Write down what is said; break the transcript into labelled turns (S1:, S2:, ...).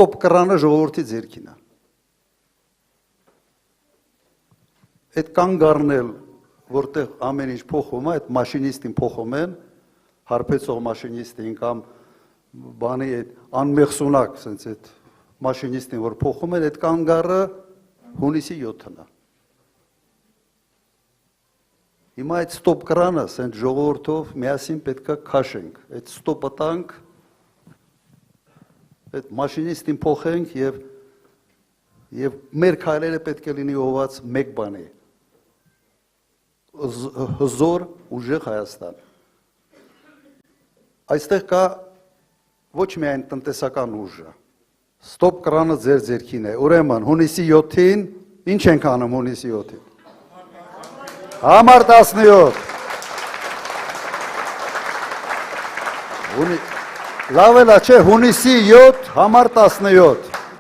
S1: ստոպ կրանը ժողովրդի ձեռքին է։ Այդ կանգ առնել, որտեղ ամեն ինչ փոխում է, այդ մաշինիստին փոխում են, հարբեցող մաշինիստին կամ բանի այդ անմեղսունակ, ասենց այդ մաշինիստին, որ փոխում են, այդ կանգ առը հունիսի 7-ն է։ Հիմա այդ ստոպ կրանը, ասենք ժողովրդով միասին պետք է քաշենք, այդ ստոպը տանք, այդ մաշինիստին փոխենք եւ մեր քայլերը պետք է լինի ուղղված մեկ բանի։ Հզոր ուժեղ Հայաստան։ Այստեղ կա ոչ միայն տնտեսական ուժը։ Ստոպ կրանը ձեր ձեռքին է։ Ուրեմն հունիսի 7-ին ինչ ենք անում հունիսի 7-ին։ Համար 17։ Լավ է, չէ, հունիսի 7, համար 17։